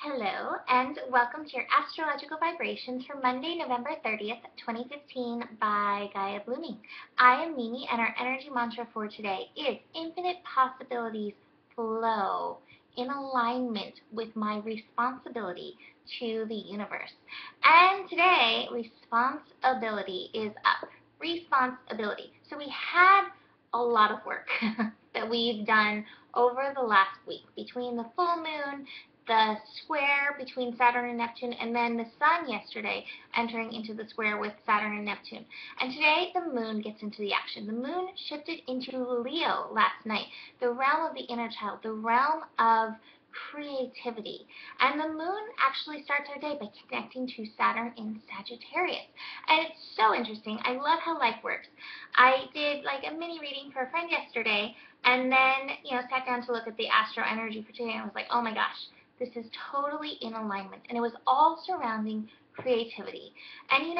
Hello, and welcome to your astrological vibrations for Monday, November 30th, 2015 by Gaia Blooming. I am Mimi, and our energy mantra for today is infinite possibilities flow in alignment with my responsibility to the universe. And today, responsibility is up. Responsibility. So we had a lot of work that we've done over the last week between the full moon, the square between Saturn and Neptune, and then the Sun yesterday entering into the square with Saturn and Neptune. And today the Moon gets into the action. The Moon shifted into Leo last night, the realm of the inner child, the realm of creativity. And the Moon actually starts our day by connecting to Saturn in Sagittarius. And it's so interesting. I love how life works. I did like a mini reading for a friend yesterday, and then, sat down to look at the astro energy for today, and I was like, oh my gosh, this is totally in alignment. And it was all surrounding creativity. And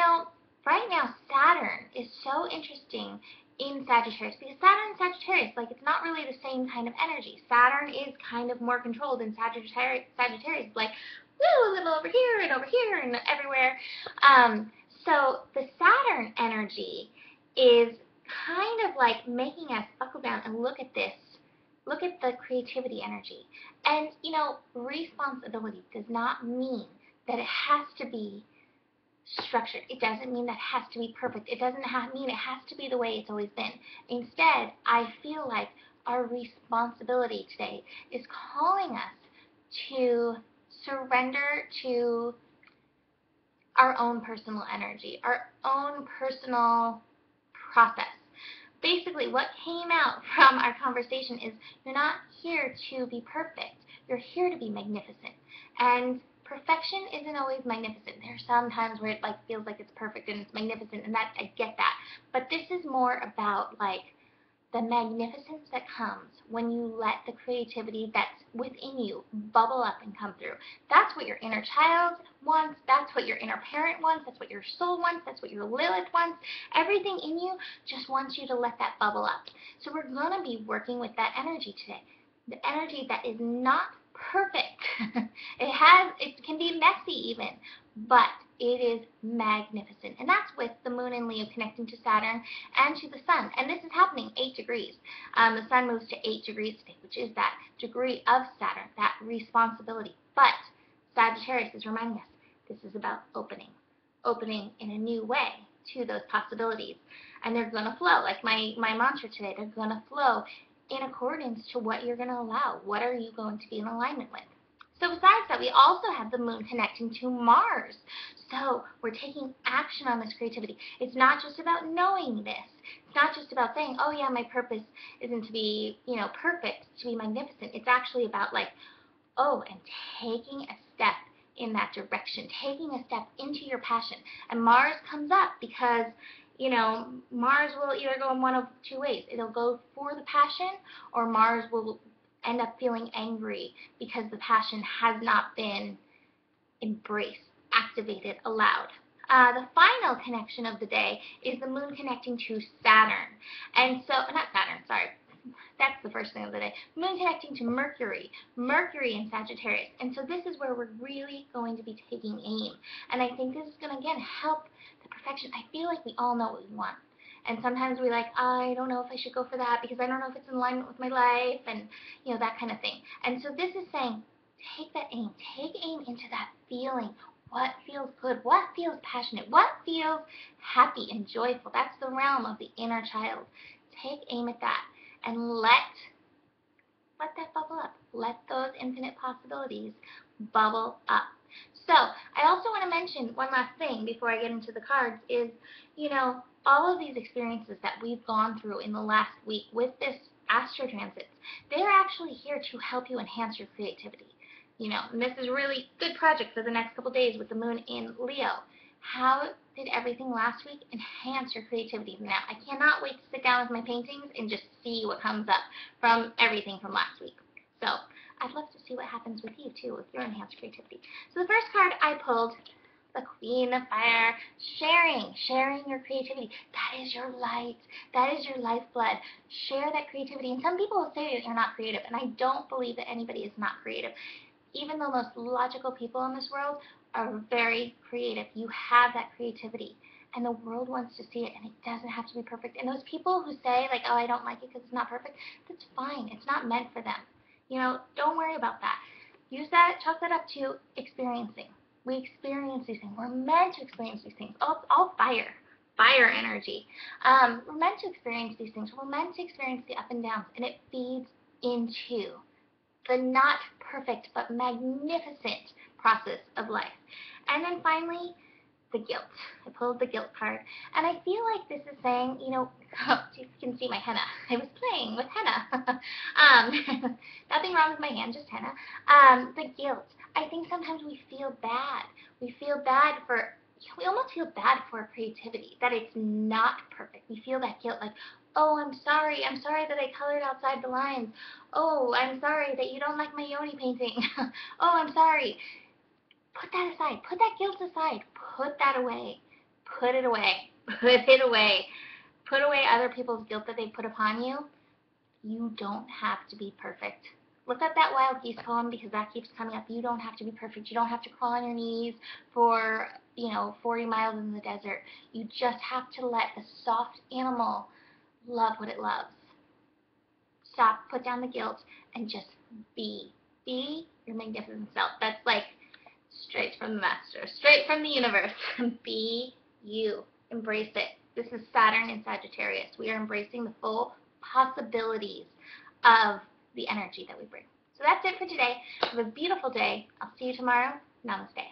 right now Saturn is so interesting in Sagittarius because Saturn and Sagittarius, it's not really the same kind of energy. Saturn is kind of more controlled, and Sagittarius like, woo, a little over here and everywhere. So the Saturn energy is kind of like making us buckle down and look at this. Look at the creativity energy. And, responsibility does not mean that it has to be structured. It doesn't mean that it has to be perfect. It doesn't mean it has to be the way it's always been. Instead, I feel like our responsibility today is calling us to surrender to our own personal energy, our own personal process. Basically, what came out from our conversation is you're not here to be perfect. You're here to be magnificent. And perfection isn't always magnificent. There are some times where it feels like it's perfect and it's magnificent, and I get that. But this is more about the magnificence that comes when you let the creativity that's within you bubble up and come through. That's what your inner child wants. That's what your inner parent wants. That's what your soul wants. That's what your Lilith wants. Everything in you just wants you to let that bubble up. So we're going to be working with that energy today. The energy that is not perfect. It can be messy even, but it is magnificent. And that's with the Moon in Leo connecting to Saturn and to the Sun. And this is happening 8 degrees. The Sun moves to 8 degrees today, which is that degree of Saturn, that responsibility. But Sagittarius is reminding us this is about opening in a new way to those possibilities. And they're going to flow. Like my mantra today, they're going to flow in accordance to what you're going to allow. What are you going to be in alignment with? So besides that, we also have the Moon connecting to Mars. So we're taking action on this creativity. It's not just about knowing this. It's not just about saying, oh yeah, my purpose isn't to be, perfect, to be magnificent. It's actually about and taking a step in that direction, taking a step into your passion. And Mars comes up because Mars will either go in one of two ways. It'll go for the passion, or Mars will end up feeling angry because the passion has not been embraced, activated, allowed. The final connection of the day is the Moon connecting to Saturn. And so, not Saturn, sorry. That's the first thing of the day. Moon connecting to Mercury in Sagittarius. And so this is where we're really going to be taking aim. And I think this is going to, again, help the perfection. I feel like we all know what we want. And sometimes we're like, I don't know if I should go for that because I don't know if it's in alignment with my life and, that kind of thing. And so this is saying, take that aim. Take aim into that feeling. What feels good? What feels passionate? What feels happy and joyful? That's the realm of the inner child. Take aim at that and let that bubble up. Let those infinite possibilities bubble up. So I also want to mention one last thing before I get into the cards is, all of these experiences that we've gone through in the last week with this astro transits, they're actually here to help you enhance your creativity. And this is a really good project for the next couple days with the Moon in Leo. How did everything last week enhance your creativity? Now, I cannot wait to sit down with my paintings and just see what comes up from everything from last week. So I'd love to see what happens with you, too, with your enhanced creativity. So the first card I pulled, the Queen of Fire, sharing your creativity. That is your light. That is your lifeblood. Share that creativity. And some people will say that you're not creative, and I don't believe that anybody is not creative. Even the most logical people in this world are very creative. You have that creativity, and the world wants to see it, and it doesn't have to be perfect. And those people who say, like, oh, I don't like it because it's not perfect, that's fine. It's not meant for them. Don't worry about that. Use that, chalk that up to experiencing. We experience these things. We're meant to experience these things. All fire energy. We're meant to experience these things. We're meant to experience the up and downs, and it feeds into the not perfect but magnificent process of life. And then finally, the guilt. I pulled the guilt card. And I feel like this is saying, you can see my henna. I was playing with henna. Nothing wrong with my hand, just henna. The guilt. I think sometimes we feel bad. We almost feel bad for our creativity, that it's not perfect. We feel that guilt, like, oh, I'm sorry that I colored outside the lines. Oh, I'm sorry that you don't like my yoni painting. Oh, I'm sorry. Put that aside. Put that guilt aside. Put that away. Put it away. Put it away. Put away other people's guilt that they put upon you. You don't have to be perfect. Look at that Wild Geese poem, because that keeps coming up. You don't have to be perfect. You don't have to crawl on your knees for, 40 miles in the desert. You just have to let the soft animal love what it loves. Stop, put down the guilt, and just be. Be your magnificent self. That's like straight from the master, straight from the universe. Be you. Embrace it. This is Saturn in Sagittarius. We are embracing the full possibilities of the energy that we bring. So that's it for today. Have a beautiful day. I'll see you tomorrow. Namaste.